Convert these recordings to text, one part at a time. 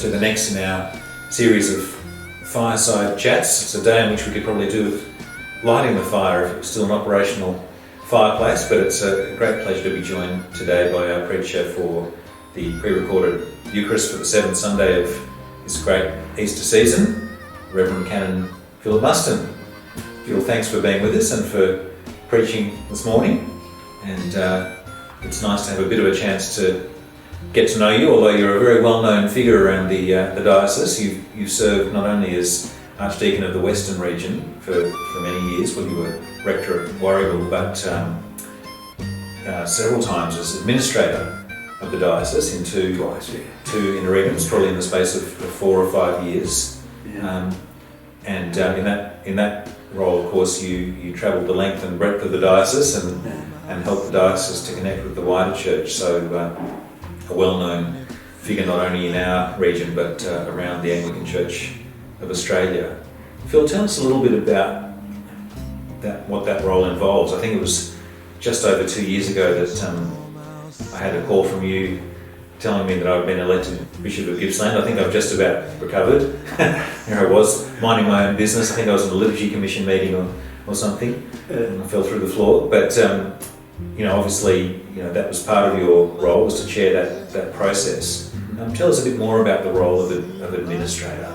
to the next in our series of fireside chats. It's a day in which we could probably do with lighting the fire if it was still an operational fireplace, but it's a great pleasure to be joined today by our preacher for the pre-recorded Eucharist for the seventh Sunday of this great Easter season, Revd Canon Philip Muston. Phil, thanks for being with us and for preaching this morning, and it's nice to have a bit of a chance to get to know you, although you're a very well-known figure around the diocese. You've served not only as Archdeacon of the Western region for many years when you were Rector at Warragul, but several times as Administrator of the diocese in two interregums, probably in the space of 4 or 5 years. Yeah. In that role, of course, you travelled the length and breadth of the diocese and helped the diocese to connect with the wider church. So a well-known figure not only in our region but around the Anglican Church of Australia. Phil, tell us a little bit about what that role involves. I think it was just over 2 years ago that I had a call from you telling me that I've been elected Bishop of Gippsland. I think I've just about recovered. Here I was, minding my own business. I think I was in a liturgy commission meeting or something, and I fell through the floor. But obviously, that was part of your role, was to chair that process. Tell us a bit more about the role of administrator.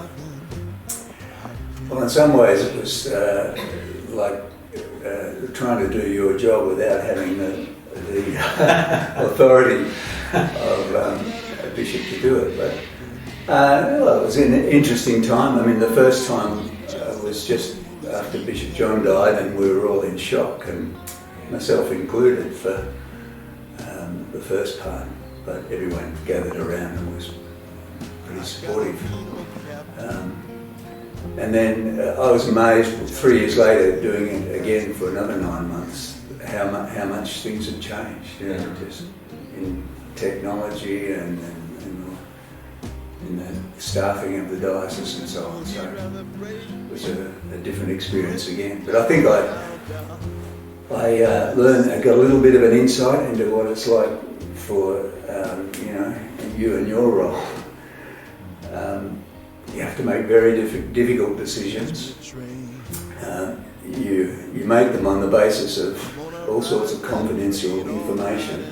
Well, in some ways it was like trying to do your job without having the authority of a bishop to do it. But it was an interesting time. I mean, the first time was just after Bishop John died, and we were all in shock, and myself included, for the first part. But everyone gathered around and was pretty supportive. And then I was amazed 3 years later, doing it again for another 9 months, how much things had changed, just in technology and in the staffing of the diocese and so on. So it was a different experience again. But I think I learned, I got a little bit of an insight into what it's like for you and your role. You have to make very difficult decisions. You make them on the basis of all sorts of confidential information,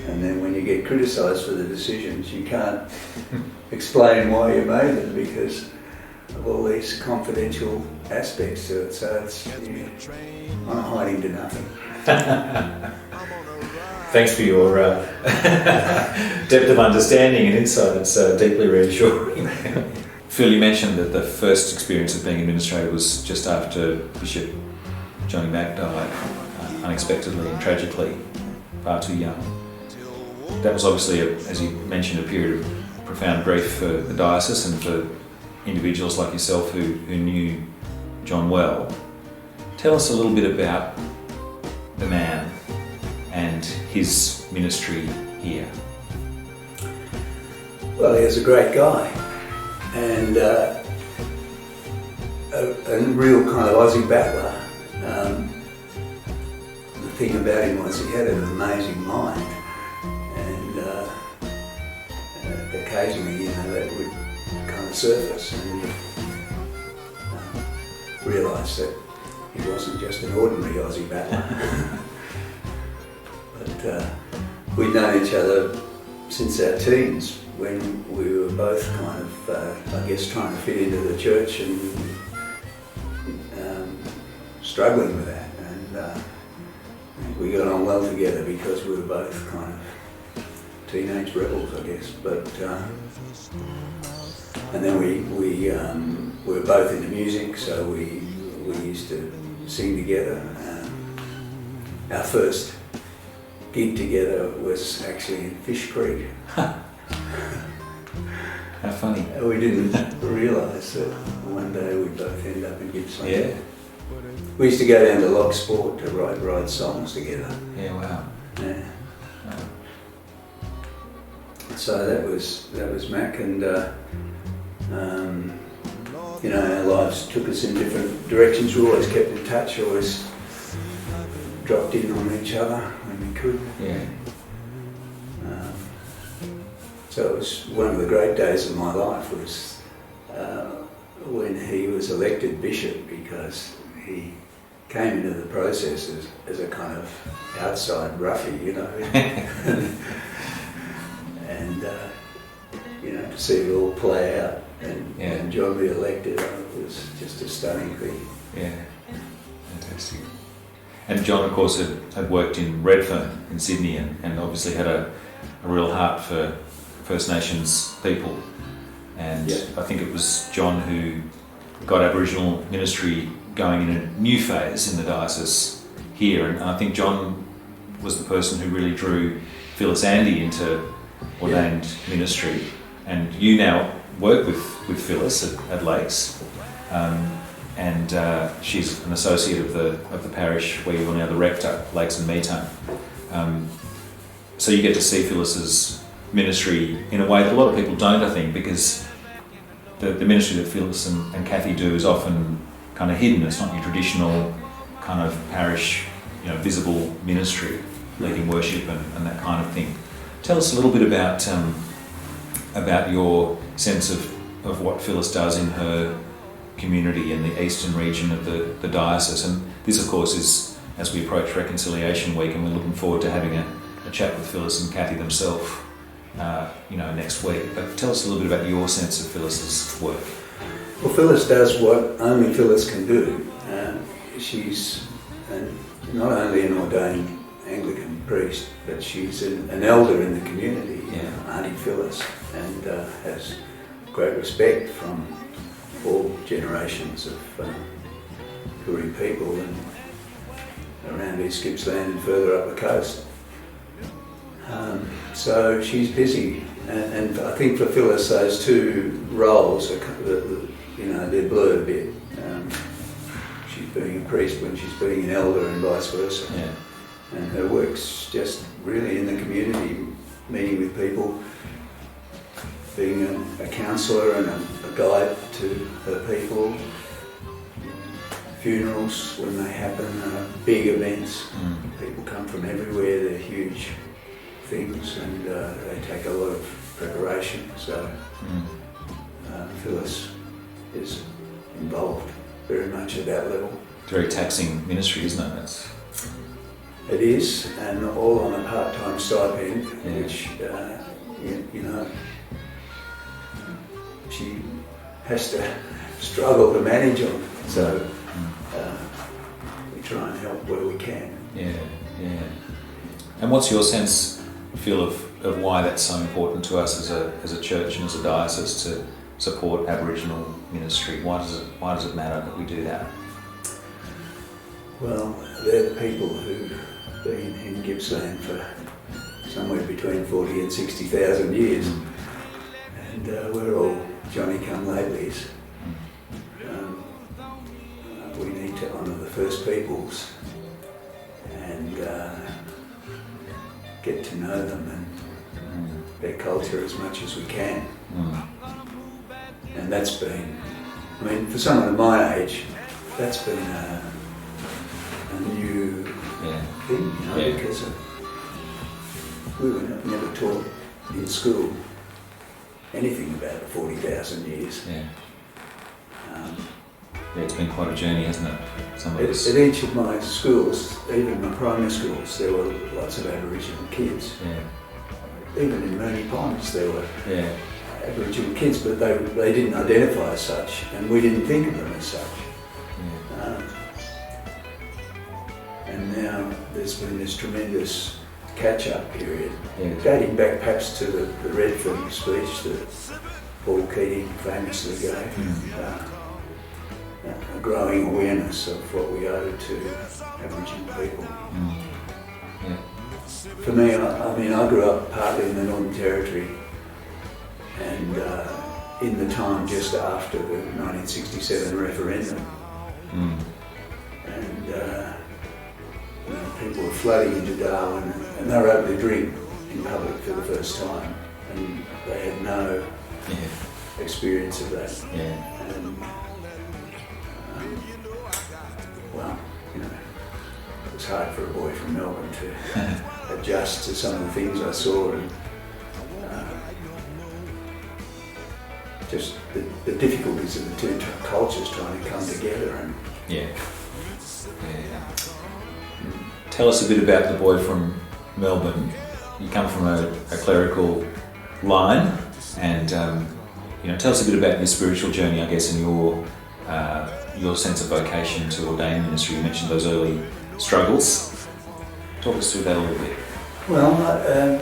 and then when you get criticised for the decisions, you can't explain why you made them because of all these confidential aspects to it. So it's I'm hiding to nothing. Thanks for your depth of understanding and insight. It's deeply reassuring. Phil, you mentioned that the first experience of being administrator was just after Bishop Johnny Mac died, unexpectedly and tragically, far too young. That was obviously, as you mentioned, a period of profound grief for the diocese and for individuals like yourself who knew John well. Tell us a little bit about the man and his ministry here. Well, he was a great guy, and a real kind of Aussie battler. The thing about him was he had an amazing mind, and occasionally, that would kind of surface, and you realise that he wasn't just an ordinary Aussie battler. But we'd known each other since our teens, when we were both kind of, trying to fit into the church and struggling with that. And we got on well together because we were both kind of teenage rebels, I guess. But and then we were both into music, so we used to sing together. Our first gig together was actually in Fish Creek. How funny. We didn't realise that one day we'd both end up in Gippsland. Yeah. We used to go down to Loch Sport to write songs together. Yeah, wow. Yeah. Wow. So that was Mac, and our lives took us in different directions. We always kept in touch, always dropped in on each other when we could. Yeah. So it was one of the great days of my life was when he was elected bishop, because he came into the process as a kind of outside roughie, you know. And to see it all play out and John be elected, it was just a stunning thing. Yeah, fantastic. And John, of course, had worked in Redfern in Sydney and obviously had a real heart for First Nations people. And I think it was John who got Aboriginal Ministry going in a new phase in the diocese here. And I think John was the person who really drew Phyllis Andy into ordained ministry. And you now work with Phyllis at Lakes. And she's an associate of the parish where you're now the rector, Lakes and Metung. So you get to see Phyllis's ministry in a way that a lot of people don't, I think, because the ministry that Phyllis and Kathy do is often kind of hidden. It's not your traditional kind of parish, visible ministry, leading worship and that kind of thing. Tell us a little bit about your sense of what Phyllis does in her community in the eastern region of the diocese. And this, of course, is as we approach Reconciliation Week, and we're looking forward to having a chat with Phyllis and Kathy themselves, next week. But tell us a little bit about your sense of Phyllis's work. Well, Phyllis does what only Phyllis can do. She's not only an ordained Anglican priest, but she's an elder in the community, Auntie Phyllis, and has great respect from all generations of Koori people and around East Gippsland and further up the coast. So she's busy, and I think for Phyllis those two roles are, they're blurred a bit. She's being a priest when she's being an elder and vice versa. Yeah. And her work's just really in the community, meeting with people, being a counsellor and a guide to her people, funerals when they happen, big events. People come from everywhere, they're huge things, and they take a lot of preparation. So Phyllis is involved very much at that level. It's a very taxing ministry, isn't it? It is, and all on a part-time stipend, which, she has to struggle to manage on. So we try and help where we can. Yeah. And what's your sense, Phil, of why that's so important to us as a church and as a diocese to support Aboriginal ministry? Why does it matter that we do that? Well, they're the people who've been in Gippsland for somewhere between 40 and 60,000 years. And we're all Johnny-come-latelys. We need to honour the First Peoples and get to know them and their culture as much as we can. And that's been, for someone of my age, that's been a new thing, because we were never taught in school anything about the 40,000 years. It's been quite a journey, hasn't it? At each of my schools, even my primary schools, there were lots of Aboriginal kids. Even in Mooney Ponds there were Aboriginal kids, but they didn't identify as such, and we didn't think of them as such. And now there's been this tremendous catch-up period, dating back perhaps to the Redfern speech that Paul Keating famously gave. A growing awareness of what we owe to Aboriginal people. For me, I grew up partly in the Northern Territory, and in the time just after the 1967 referendum. And people were flooding into Darwin, and they were able to drink in public for the first time, and they had no experience of that. And, it was hard for a boy from Melbourne to adjust to some of the things I saw, and just the difficulties of the two cultures trying to come together. And yeah. Tell us a bit about the boy from Melbourne. You come from a clerical line, and tell us a bit about your spiritual journey, I guess, and your sense of vocation to ordained ministry. You mentioned those early struggles. Talk us through that a little bit. Well,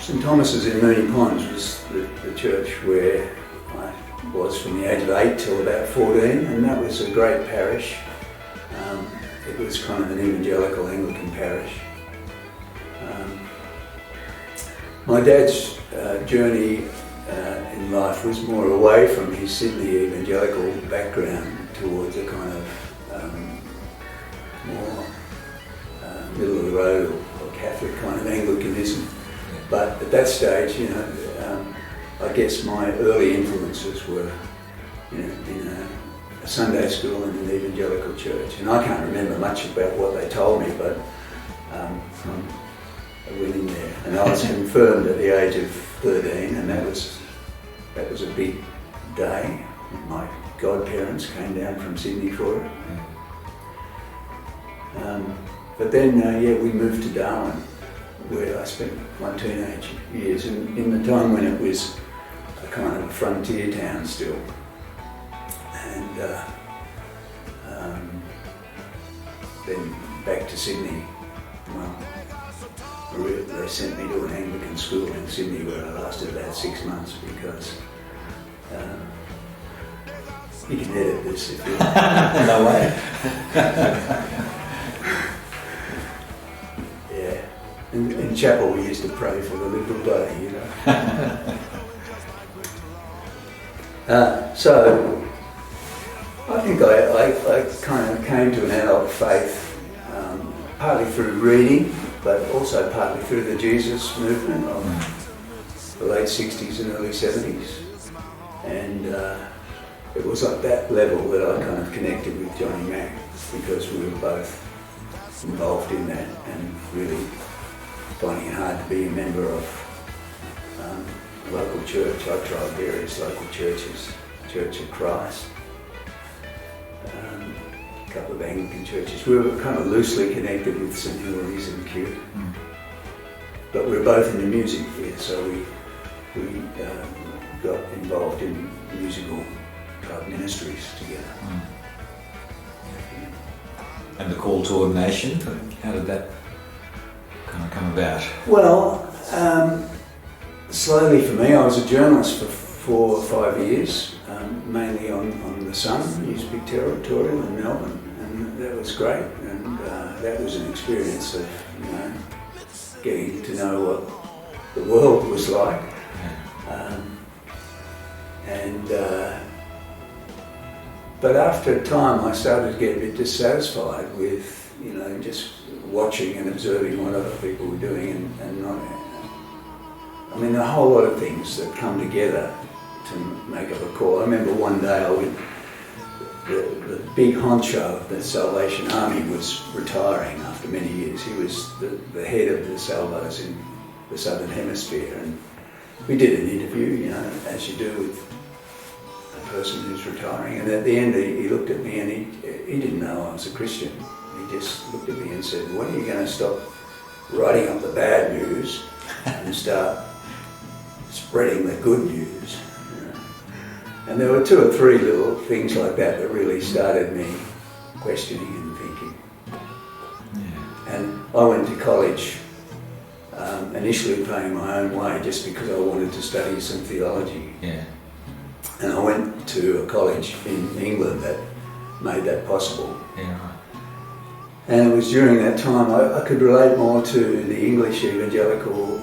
St Thomas's in Moonee Ponds was the church where I was from the age of 8 till about 14, and that was a great parish. It was kind of an evangelical Anglican parish. My dad's journey in life was more away from his Sydney evangelical background towards a kind of more middle of the road or Catholic kind of Anglicanism. But at that stage, I guess my early influences were in a Sunday school and an evangelical church. And I can't remember much about what they told me, but I went in there. And I was confirmed at the age of 13, and that was a big day. My godparents came down from Sydney for it. But then, we moved to Darwin, where I spent my teenage years, in the time when it was a kind of a frontier town still. And then back to Sydney. Well, they sent me to an Anglican school in Sydney where I lasted about 6 months because you can edit this if you want. No way. Yeah. In chapel we used to pray for the Liberal Party, So I think I kind of came to an adult faith partly through reading, but also partly through the Jesus movement of the late 60s and early 70s. And it was at that level that I kind of connected with Johnny Mac, because we were both involved in that and really finding it hard to be a member of a local church. I tried various local churches, Church of Christ, a couple of Anglican churches. We were kind of loosely connected with St Hilary's and Kew. But we were both in the music here, so we got involved in musical type ministries together. And the call to ordination, how did that kind of come about? Well, slowly for me. I was a journalist for 4 or 5 years, mainly on the Sun, Newspeak Territorial in Melbourne, and that was great. And that was an experience of, getting to know what the world was like. But after a time I started to get a bit dissatisfied with, just watching and observing what other people were doing and not, a whole lot of things that come together to make up a call. I remember one day the big honcho of the Salvation Army was retiring after many years. He was the head of the Salvos in the Southern Hemisphere, and we did an interview, as you do with a person who's retiring. And at the end he looked at me and he didn't know I was a Christian. He just looked at me and said, "When are you going to stop writing up the bad news and start spreading the good news?" And there were 2 or 3 little things like that really started me questioning and thinking. And I went to college, initially paying my own way just because I wanted to study some theology. And I went to a college in England that made that possible. And it was during that time I could relate more to the English evangelical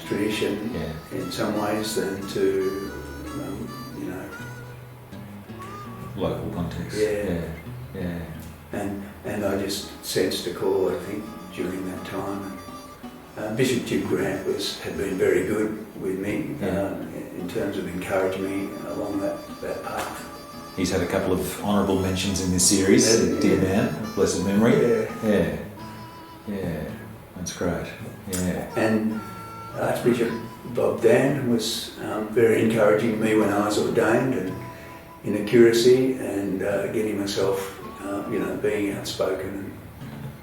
tradition in some ways than to local context. And I just sensed a call, I think, during that time. Bishop Jim Grant had been very good with me in terms of encouraging me along that path. He's had a couple of honourable mentions in this series, dear man, of blessed memory. Yeah, that's great. And Archbishop Bob Dan was very encouraging me when I was ordained and in a curacy, and getting myself, being outspoken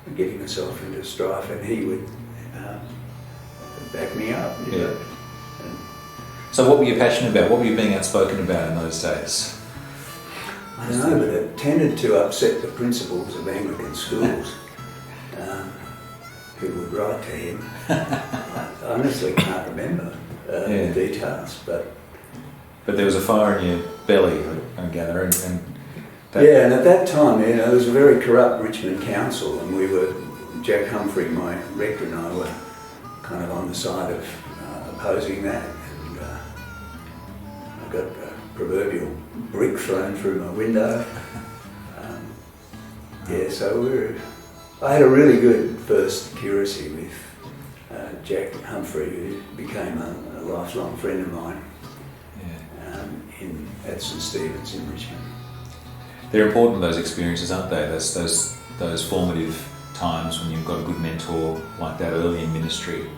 and getting myself into strife, and he would back me up. You know. So what were you passionate about? What were you being outspoken about in those days? I don't know, but it tended to upset the principals of Anglican schools who would write to him. I honestly can't remember the details, but there was a fire in your belly, I gather, and and at that time, there was a very corrupt Richmond council, and Jack Humphrey, my rector, and I were kind of on the side of opposing that, and I got a proverbial brick thrown through my window. So I had a really good first curacy with Jack Humphrey, who became a lifelong friend of mine at St Stephen's in Richmond. They're important, those experiences, aren't they? Those formative times when you've got a good mentor like that early in ministry.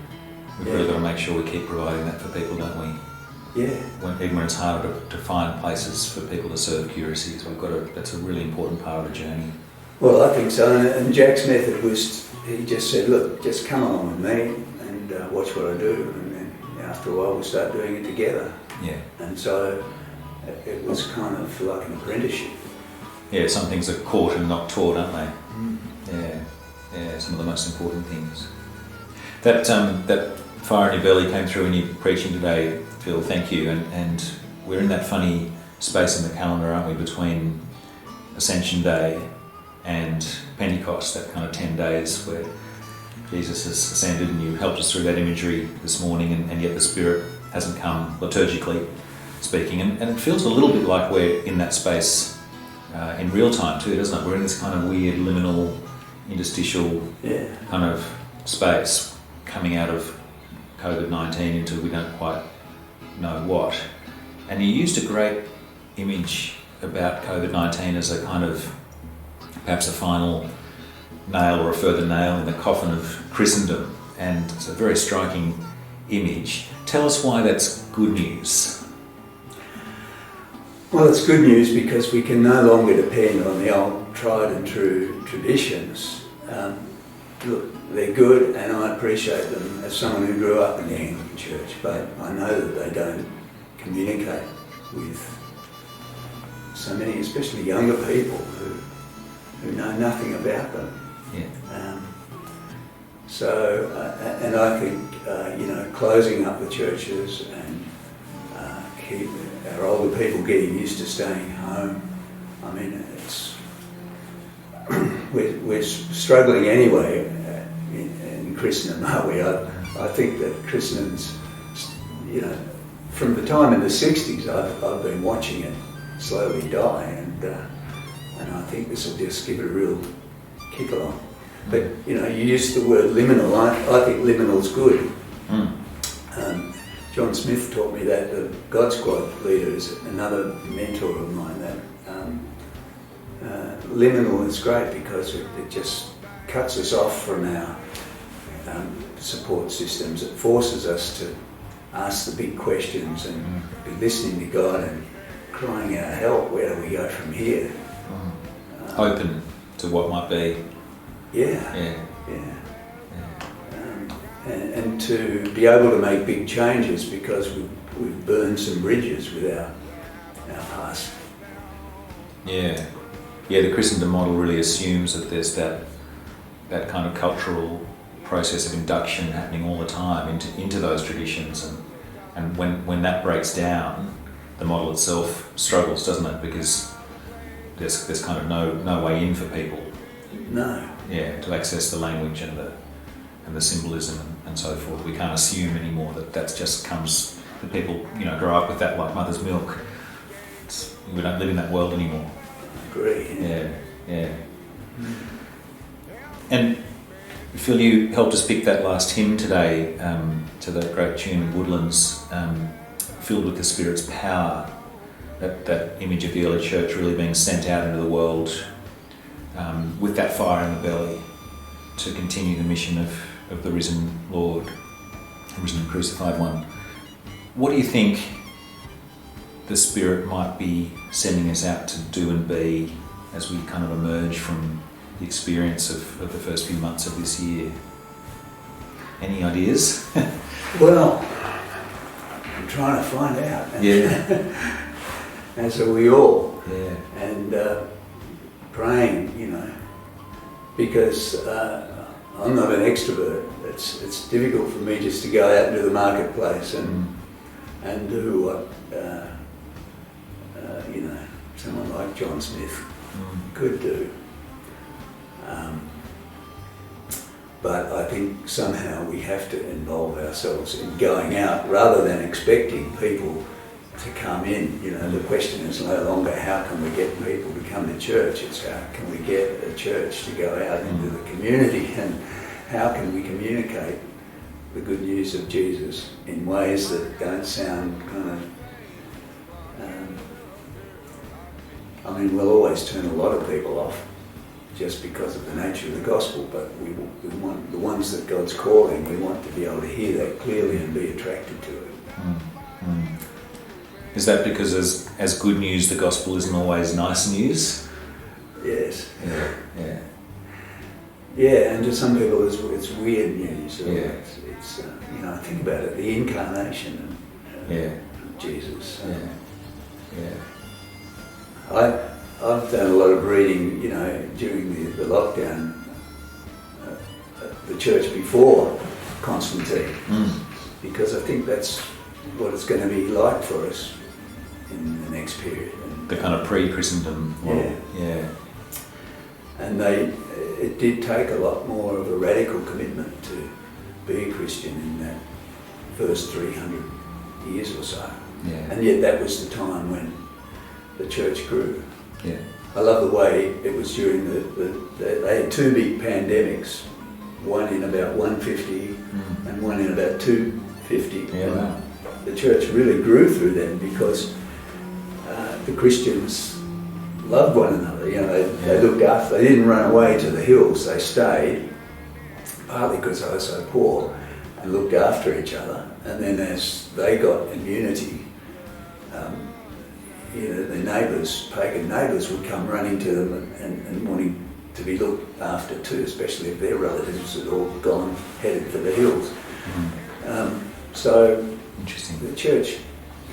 We've really got to make sure we keep providing that for people, don't we? Yeah. Even when it's harder to find places for people to serve curacies, that's a really important part of the journey. Well, I think so, and Jack's method was, he just said, look, just come along with me and watch what I do, and then after a while we'll start doing it together. Yeah. And so it was kind of like an apprenticeship. Yeah, some things are caught and not taught, aren't they? Mm. Yeah, some of the most important things. That fire in your belly came through in your preaching today, Phil, thank you, and we're in that funny space in the calendar, aren't we, between Ascension Day and Pentecost, that kind of 10 days where Jesus has ascended, and you helped us through that imagery this morning, and yet the Spirit hasn't come liturgically speaking, and it feels a little bit like we're in that space in real time too, doesn't it? We're in this kind of weird liminal, interstitial kind of space coming out of COVID-19 into we don't quite know what. And you used a great image about COVID-19 as a kind of perhaps a final nail or a further nail in the coffin of Christendom, and it's a very striking image. Tell us why that's good news. Well, it's good news because we can no longer depend on the old tried and true traditions. Look, they're good, and I appreciate them as someone who grew up in the Anglican Church, but I know that they don't communicate with so many, especially younger people who know nothing about them. Yeah. And I think, closing up the churches and keep our older people getting used to staying home, I mean, we're struggling anyway in Christendom, aren't we? I think that Christendom's, from the time in the 60s, I've been watching it slowly die, and I think this will just give it a real kick along. But, you used the word liminal. I think liminal's good. John Smith taught me that. The God Squad leader is another mentor of mine. That liminal is great because it just cuts us off from our support systems. It forces us to ask the big questions and be listening to God and crying out, help, where do we go from here? Open to what might be. Yeah. And to be able to make big changes because we've burned some bridges with our past. Yeah, the Christendom model really assumes that there's that kind of cultural process of induction happening all the time into those traditions, and when that breaks down, the model itself struggles, doesn't it? Because there's kind of no way in for people. No. Yeah, to access the language and the symbolism and so forth. We can't assume anymore that just comes, that people grow up with that like mother's milk. We don't live in that world anymore. I agree. Yeah. And Phil, you helped us pick that last hymn today to the great tune in Woodlands, filled with the Spirit's power. That image of the early church really being sent out into the world with that fire in the belly to continue the mission of the risen Lord, the risen and crucified one. what do you think the Spirit might be sending us out to do and be as we kind of emerge from the experience of the first few months of this year? Any ideas? Well, I'm trying to find out. Yeah. And so we all. Yeah. And praying, you know, because I'm not an extrovert. It's difficult for me just to go out into the marketplace and do what you know, someone like John Smith could do. But I think somehow we have to involve ourselves in going out rather than expecting people to come in. You know, the question is no longer how can we get people to come to church, it's how can we get a church to go out into the community, and how can we communicate the good news of Jesus in ways that don't sound kind of... I mean, we'll always turn a lot of people off just because of the nature of the gospel, but we want the ones that God's calling, we want to be able to hear that clearly and be attracted to it. Is that because as good news, the gospel isn't always nice news? Yes. Yeah. Yeah, and to some people it's weird news. Or Yeah. It's you know, think about it, the incarnation of Jesus. I've done a lot of reading, you know, during the lockdown, the church before Constantine, because I think that's what it's going to be like for us in the next period. And the kind of pre-Christendom model. Yeah. And it did take a lot more of a radical commitment to be a Christian in that first 300 years or so. Yeah. And yet that was the time when the church grew. Yeah. I love the way it was during they had two big pandemics, one in about 150 and one in about 250. Yeah, wow. The church really grew through them because the Christians loved one another. You know, they looked after. They didn't run away to the hills. They stayed, partly because they were so poor, and looked after each other. And then as they got immunity, you know, their neighbours, pagan neighbours, would come running to them and wanting to be looked after too, especially if their relatives had all gone, headed for the hills. So interesting. The church,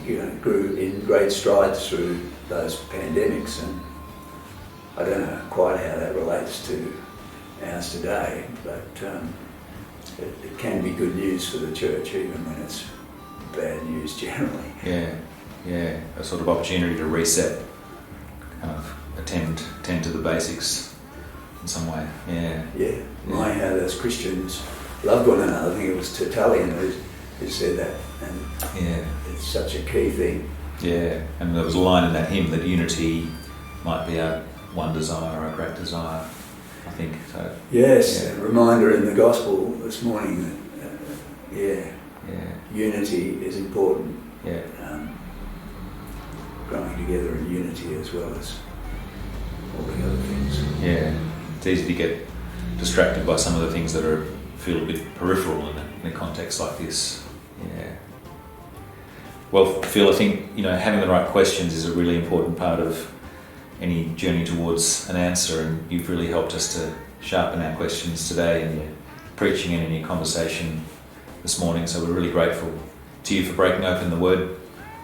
you know, grew in great strides through those pandemics, and I don't know quite how that relates to ours today, but it can be good news for the church even when it's bad news generally. Yeah, a sort of opportunity to reset, kind of attend to the basics in some way. Yeah. My, how those Christians loved one another. I think it was Tertullian who said that, and it's such a key thing. Yeah, and there was a line in that hymn that unity might be our one desire, our great desire, I think. So. Yes, a reminder in the gospel this morning that unity is important. Yeah. Growing together in unity as well as all the other things. Yeah, it's easy to get distracted by some of the things that feel a bit peripheral in a context like this. Yeah. Well, Phil, I think, you know, having the right questions is a really important part of any journey towards an answer, and you've really helped us to sharpen our questions today in your preaching and in your conversation this morning. So we're really grateful to you for breaking open the Word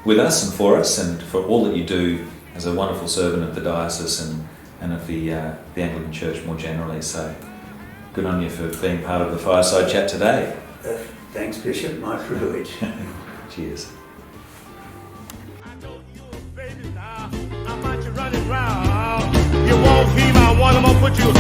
with us and for us, and for all that you do as a wonderful servant of the diocese and of the Anglican Church more generally. So good on you for being part of the fireside chat today. Thanks, Bishop. My privilege. Cheers. You won't be my one, I'm gonna put you